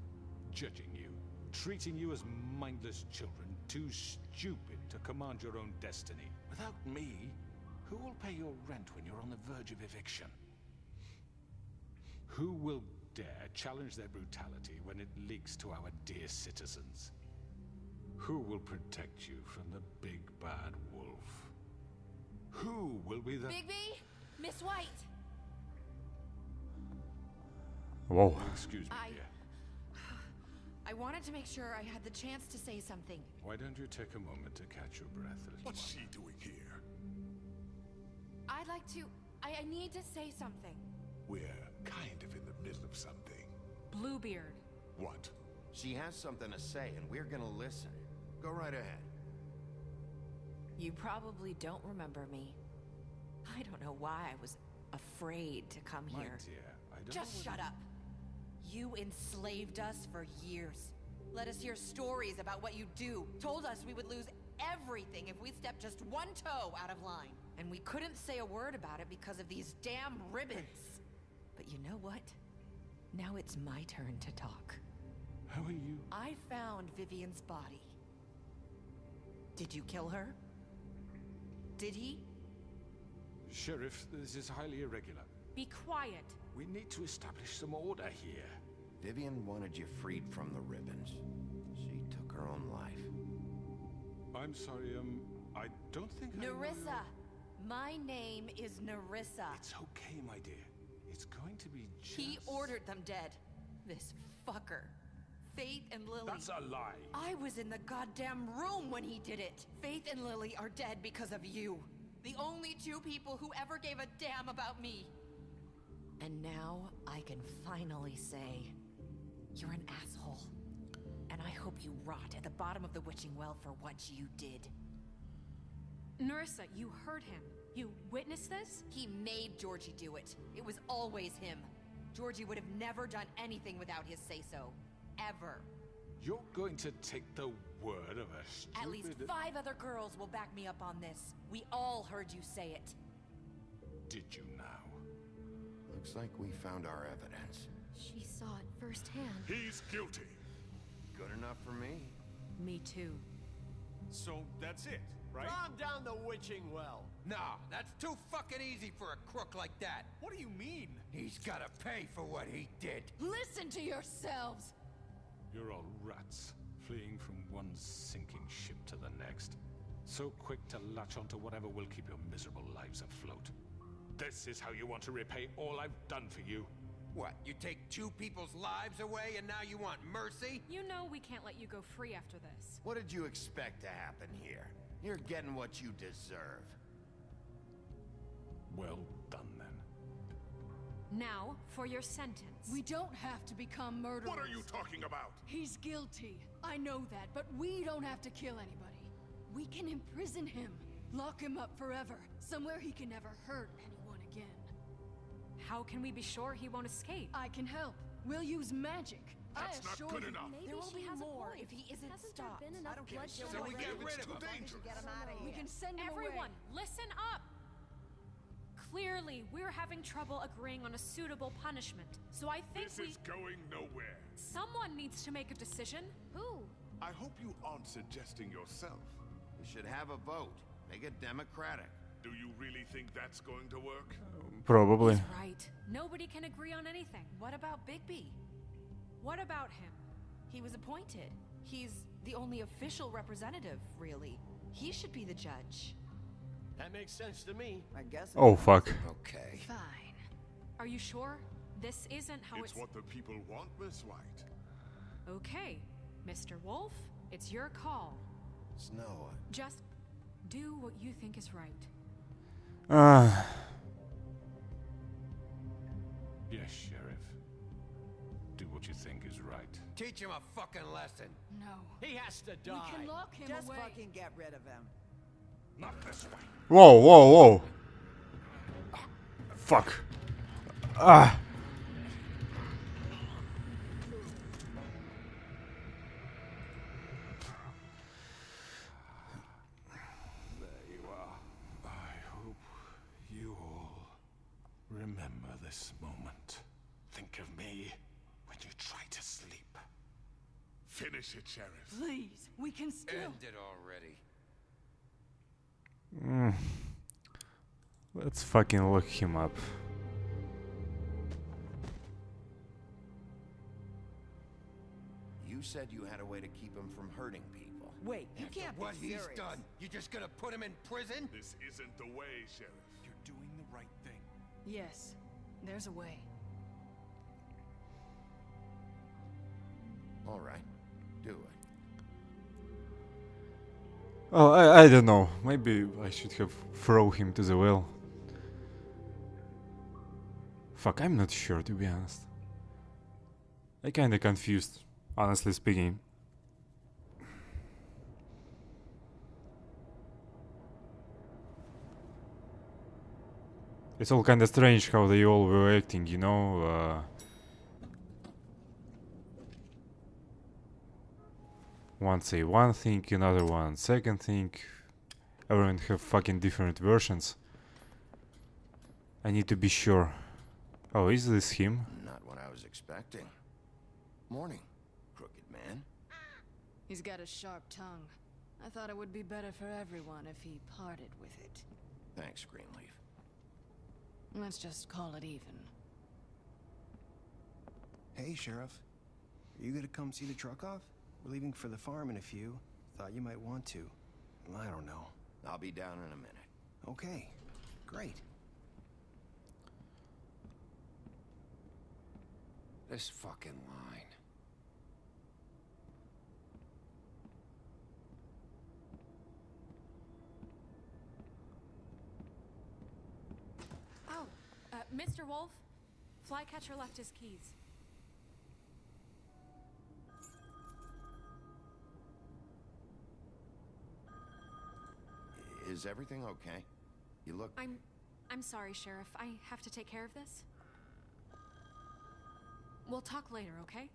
judging you, treating you as mindless children, too stupid to command your own destiny? Without me, who will pay your rent when you're on the verge of eviction? Who will dare challenge their brutality when it leaks to our dear citizens? Who will protect you from the big bad wolf? Who will be the... Bigby? Miss White! Whoa. Excuse me, I- dear. I wanted to make sure I had the chance to say something. Why don't you take a moment to catch your breath, little What's one? she doing here? I'd like to... I need to say something. We're kind of in the middle of something. Bluebeard. What? She has something to say, and we're gonna listen. Go right ahead. You probably don't remember me. I don't know why I was afraid to come My here. dear, I don't Just know shut up. You enslaved us for years. Let us hear stories about what you do. Told us we would lose everything if we stepped just one toe out of line. And we couldn't say a word about it because of these damn ribbons. But you know what? Now it's my turn to talk. How are you? I found Vivian's body. Did you kill her? Did he? Sheriff, this is highly irregular. Be quiet. We need to establish some order here. Vivian wanted you freed from the ribbons. She took her own life. I'm sorry, I don't think I know Nerissa! your- My name is Nerissa. It's okay, my dear. It's going to be just... He ordered them dead. This fucker. Faith and Lily. That's a lie. I was in the goddamn room when he did it. Faith and Lily are dead because of you. The only two people who ever gave a damn about me. And now I can finally say, you're an asshole. And I hope you rot at the bottom of the witching well for what you did. Nerissa, you heard him. You witnessed this? He made Georgie do it. It was always him. Georgie would have never done anything without his say-so. Ever. You're going to take the word of a stupid... At least 5 other girls will back me up on this. We all heard you say it. Did you now? Looks like we found our evidence. She saw it firsthand. He's guilty. Good enough for me. Me too. So that's it, right? Calm down the witching well. Nah, that's too fucking easy for a crook like that. What do you mean? He's gotta pay for what he did. Listen to yourselves! You're all rats, fleeing from one sinking ship to the next. So quick to latch onto whatever will keep your miserable lives afloat. This is how you want to repay all I've done for you? What, you take 2 people's lives away and now you want mercy? You know we can't let you go free after this. What did you expect to happen here? You're getting what you deserve. Well done, then. Now, for your sentence. We don't have to become murderers. What are you talking about? He's guilty. I know that, but we don't have to kill anybody. We can imprison him. Lock him up forever. Somewhere he can never hurt anyone again. How can we be sure he won't escape? I can help. We'll use magic. That's I not assure good you. enough. Maybe There will she be has a more point. if he isn't Hasn't stopped. there been enough bloodshed So we already? get rid of It's too him. dangerous. Get him out of here. We can send him Everyone, away. listen up! Clearly, we're having trouble agreeing on a suitable punishment. So I think This is going nowhere. someone needs to make a decision. Who? I hope you aren't suggesting yourself. We should have a vote. Make it democratic. Do you really think that's going to work? Probably. He's right. Nobody can agree on anything. What about Bigby? What about him? He was appointed. He's the only official representative, really. He should be the judge. That makes sense to me. I guess. Oh fuck. Okay. Fine. Are you sure? This isn't how It's what the people want, Miss White. Okay, Mr. Wolf, it's your call. Snow. Just do what you think is right. Yes, Sheriff. Do what you think is right. Teach him a fucking lesson. No. He has to die. We can lock him Just away. fucking get rid of him. Not this way. Whoa, whoa, whoa. Fuck. Ah. There you are. I hope you all remember this moment. Think of me when you try to sleep. Finish it, Sheriff. Please, we can still. End it already. Let's fucking lock him up. You said you had a way to keep him from hurting people. Wait, you After can't what be he's serious. done, you just gonna put him in prison? This isn't the way, Sheriff. You're doing the right thing. Yes, there's a way. All right. Do it. Well, I don't know. Maybe I should have thrown him to the well. Fuck, I'm not sure, to be honest. I kinda confused, honestly speaking. It's all kinda strange how they all were acting, you know? One say one thing, another one second thing. Everyone have fucking different versions. I need to be sure. Oh, is this him? Not what I was expecting. Morning, crooked man. He's got a sharp tongue. I thought it would be better for everyone if he parted with it. Thanks, Greenleaf. Let's just call it even. Hey, Sheriff. Are you gonna come see the truck off? We're leaving for the farm in a few. Thought you might want to. I don't know. I'll be down in a minute. Okay, great. This fucking line. Oh, Mr. Wolf, Flycatcher left his keys. Is everything okay? You look... I'm sorry, Sheriff. I have to take care of this. We'll talk later, okay?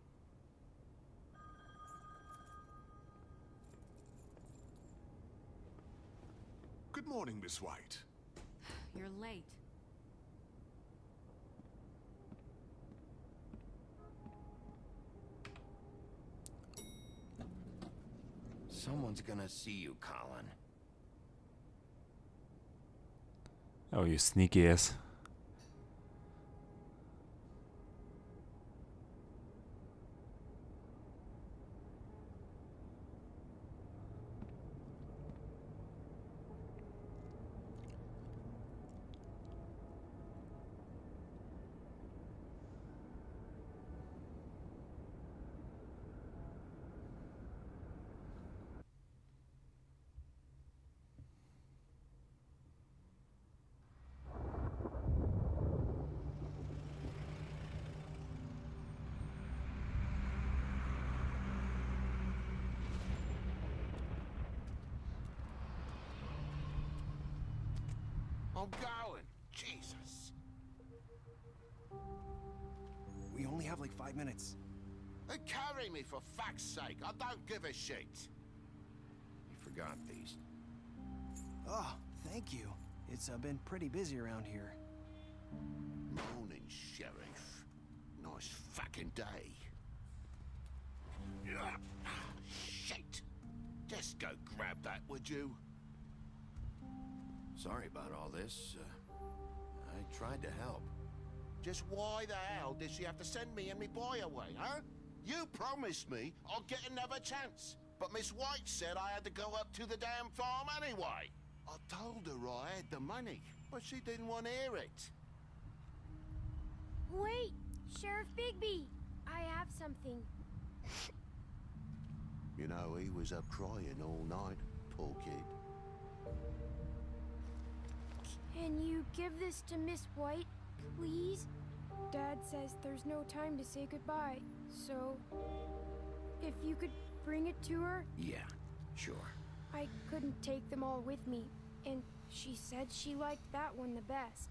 Good morning, Miss White. You're late. Someone's gonna see you, Colin. Oh, you sneaky ass. I'm going. Jesus. We only have like 5 minutes. Carry me for fuck's sake. I don't give a shit. You forgot these. Oh, thank you. It's been pretty busy around here. Morning, Sheriff. Nice fucking day. Shit. Just go grab that, would you? Sorry about all this. I tried to help. Just why the hell did she have to send me and me boy away, huh? You promised me I'll get another chance. But Miss White said I had to go up to the damn farm anyway. I told her I had the money, but she didn't want to hear it. Wait, Sheriff Bigby, I have something. You know, he was up crying all night, poor kid. Can you give this to Miss White, please? Dad says there's no time to say goodbye, so if you could bring it to her? Yeah, sure. I couldn't take them all with me, and she said she liked that one the best.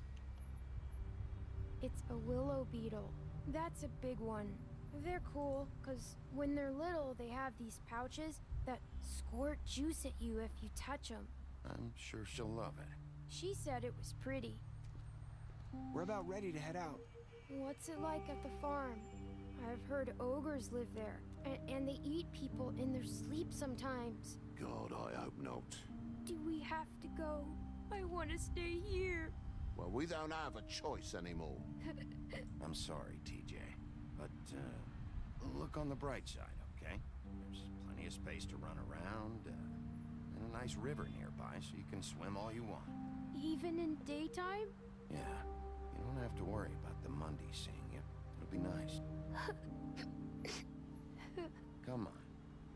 It's a willow beetle. That's a big one. They're cool, because when they're little, they have these pouches that squirt juice at you if you touch them. I'm sure she'll love it. She said it was pretty. We're about ready to head out. What's it like at the farm? I've heard ogres live there, and they eat people in their sleep sometimes. God, I hope not. Do we have to go? I want to stay here. Well, we don't have a choice anymore. I'm sorry, TJ. But, look on the bright side, okay? There's plenty of space to run around, and a nice river nearby, so you can swim all you want. Even in daytime? Yeah. You don't have to worry about the Mundy seeing you. It'll be nice. Come on.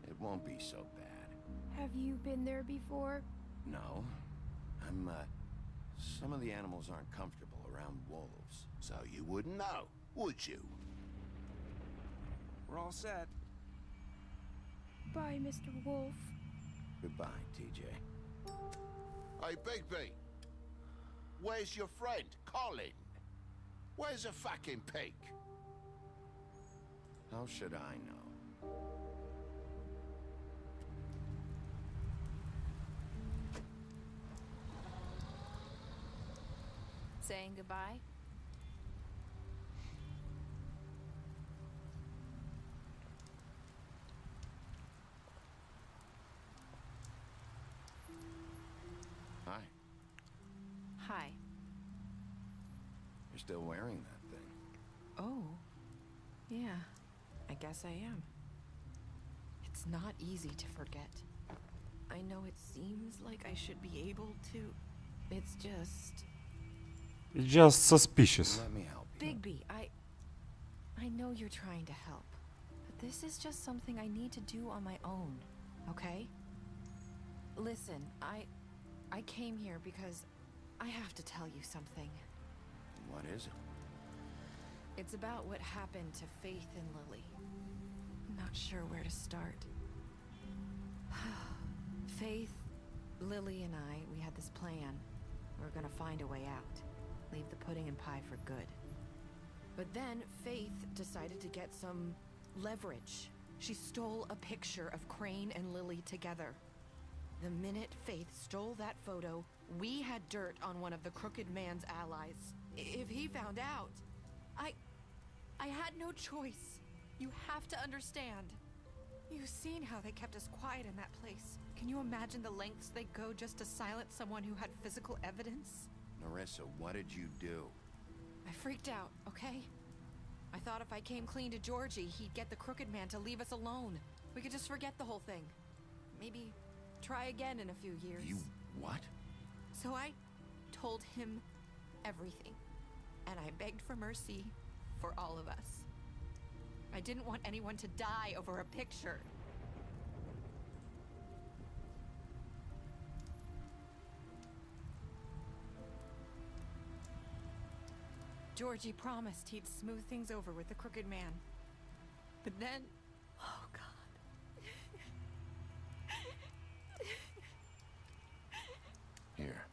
It won't be so bad. Have you been there before? No. Some of the animals aren't comfortable around wolves, so you wouldn't know, would you? We're all set. Bye, Mr. Wolf. Goodbye, TJ. Hey, Bigby. Where's your friend, Colin? Where's the fucking pig? How should I know? Saying goodbye? Hi. Hi. You're still wearing that thing. Oh. Yeah. I guess I am. It's not easy to forget. I know it seems like I should be able to. It's just... Just suspicious. Let me help you. Bigby, I know you're trying to help, but this is just something I need to do on my own, okay? Listen, I came here because I have to tell you something. What is it? It's about what happened to Faith and Lily. I'm not sure where to start. Faith, Lily, and we had this plan. We were gonna find a way out. Leave the pudding and pie for good. But then Faith decided to get some leverage. She stole a picture of Crane and Lily together. The minute Faith stole that photo, we had dirt on one of the Crooked Man's allies. If he found out, I had no choice. You have to understand. You've seen how they kept us quiet in that place. Can you imagine the lengths they go just to silence someone who had physical evidence? Narissa, what did you do? I freaked out, okay? I thought if I came clean to Georgie, he'd get the Crooked Man to leave us alone. We could just forget the whole thing. Maybe try again in a few years. You what? So I told him everything. And I begged for mercy for all of us. I didn't want anyone to die over a picture. Georgie promised he'd smooth things over with the Crooked Man. But then... Oh, God. Here.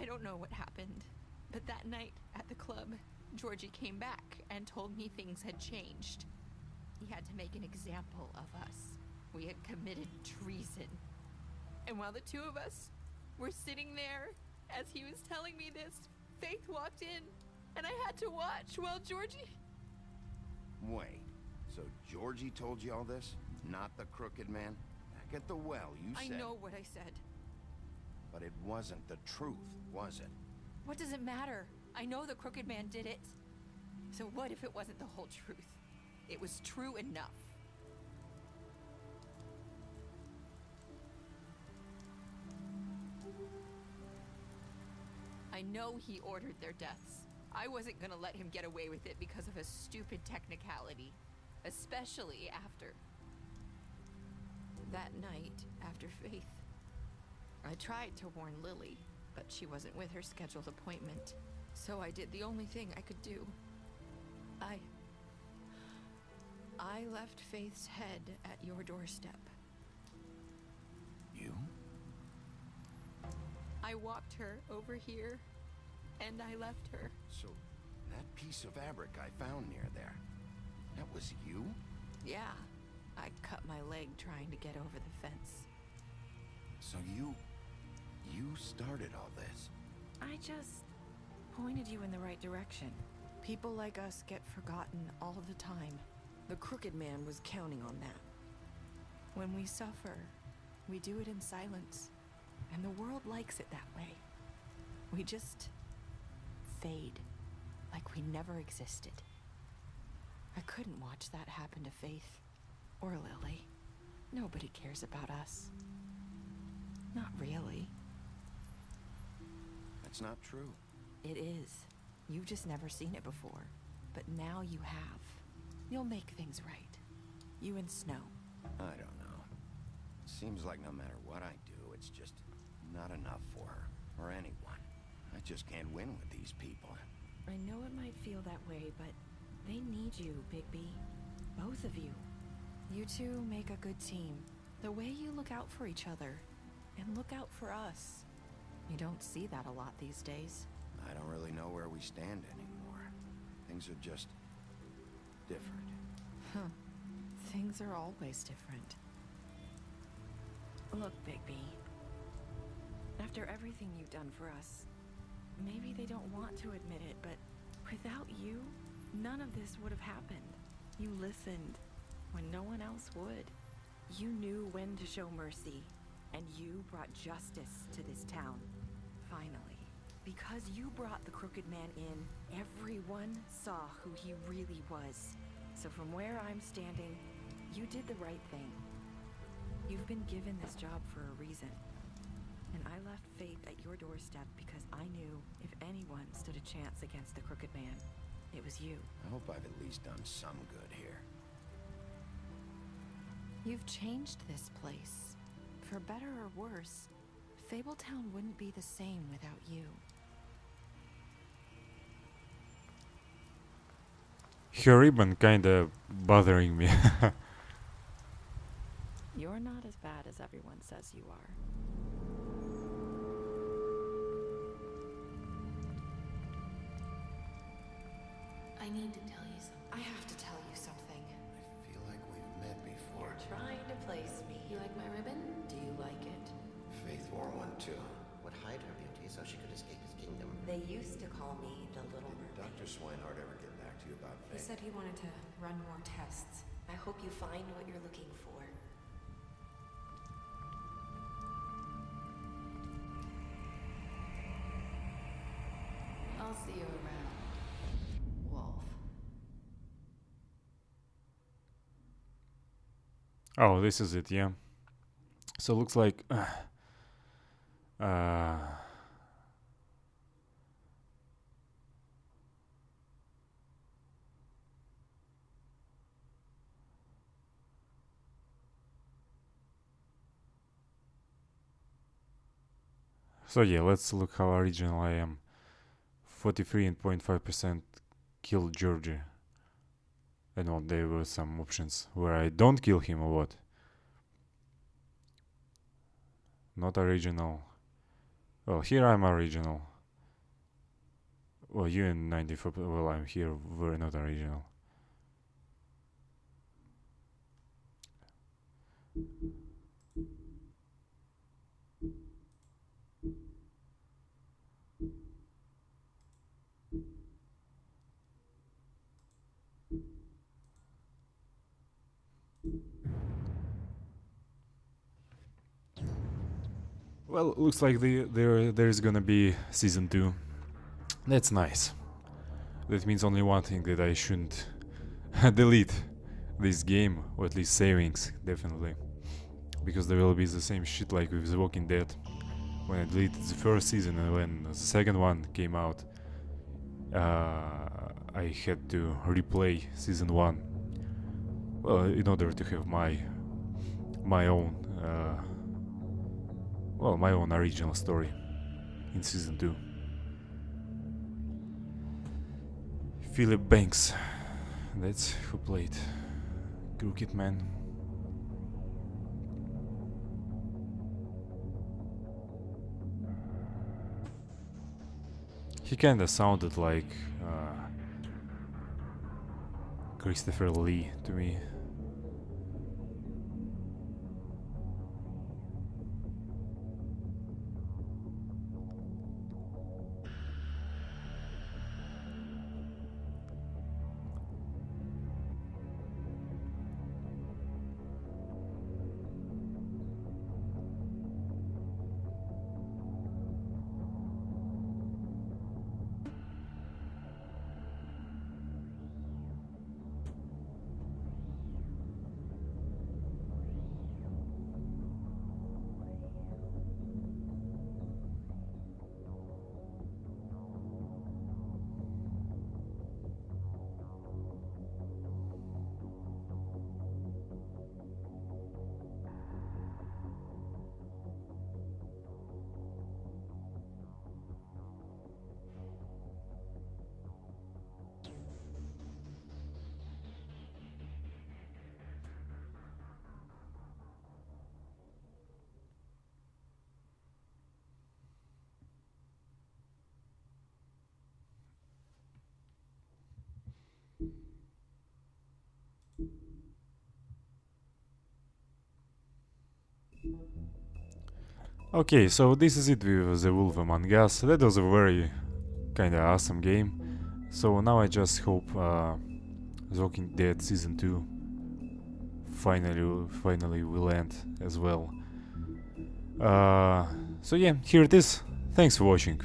don't know what happened, but that night at the club, Georgie came back and told me things had changed. He had to make an example of us. We had committed treason. And while the two of us were sitting there, as he was telling me this, Faith walked in, and I had to watch while Georgie... Wait, so Georgie told you all this? Not the crooked man? Back at the well, you said... I know what I said. But it wasn't the truth, was it? What does it matter? I know the crooked man did it. So what if it wasn't the whole truth? It was true enough. I know he ordered their deaths. I wasn't gonna let him get away with it because of a stupid technicality. Especially after... that night, after Faith. I tried to warn Lily, but she wasn't with her scheduled appointment. So I did the only thing I could do. I left Faith's head at your doorstep. You? I walked her over here, and I left her. So, that piece of fabric I found near there, that was you? Yeah, I cut my leg trying to get over the fence. So you started all this? I just pointed you in the right direction. People like us get forgotten all the time. The crooked man was counting on that. When we suffer, we do it in silence. And the world likes it that way. We just fade, like we never existed. I couldn't watch that happen to Faith or Lily. Nobody cares about us. Not really. That's not true. It is. You've just never seen it before. But now you have. You'll make things right. You and Snow. I don't know. Seems like no matter what I do, it's just not enough for her, or anyone. I just can't win with these people. I know it might feel that way, but they need you, Bigby. Both of you. You two make a good team. The way you look out for each other, and look out for us. You don't see that a lot these days. I don't really know where we stand anymore. Things are just different. Huh. Things are always different. Look, Bigby. After everything you've done for us, maybe they don't want to admit it, but without you, none of this would have happened. You listened when no one else would. You knew when to show mercy, and you brought justice to this town. Finally. Because you brought the crooked man in, everyone saw who he really was. So from where I'm standing, you did the right thing. You've been given this job for a reason. And I left Faith at your doorstep because I knew if anyone stood a chance against the crooked man, it was you. I hope I've at least done some good here. You've changed this place. For better or worse, Fabletown wouldn't be the same without you. Her ribbon kinda bothering me. You're not as bad as everyone says you are. I need to tell you something. I have to tell you something. I feel like we've met before. You're trying to place me. You like my ribbon? Do you like it? Faith wore one too. Would hide her beauty so she could escape his kingdom. They used to call me the Little Mermaid. Dr. Swinehart ever get back to you about He Faith? said he wanted to run more tests. I hope you find what you're looking for. I'll see you around, Wolf. Oh, this is it, yeah. So looks like so yeah, let's look how original I am. 43.5% kill Georgie. I know there were some options where I don't kill him or what. Not original. Well, here I'm original. Well, you in 94. Well, I'm here. We're not original. Well, looks like there's gonna be season 2. That's nice. That means only one thing, that I shouldn't delete this game, or at least savings, definitely. Because there will be the same shit like with The Walking Dead. When I deleted the first season and when the second one came out, I had to replay season 1. Well, in order to have my own my own original story in season 2. Philip Banks, that's who played Crooked Man. He kinda sounded like Christopher Lee to me. Okay, so this is it with The Wolf Among Us. That was a very kinda awesome game. So now I just hope The Walking Dead Season 2 finally will end as well. So yeah, here it is. Thanks for watching.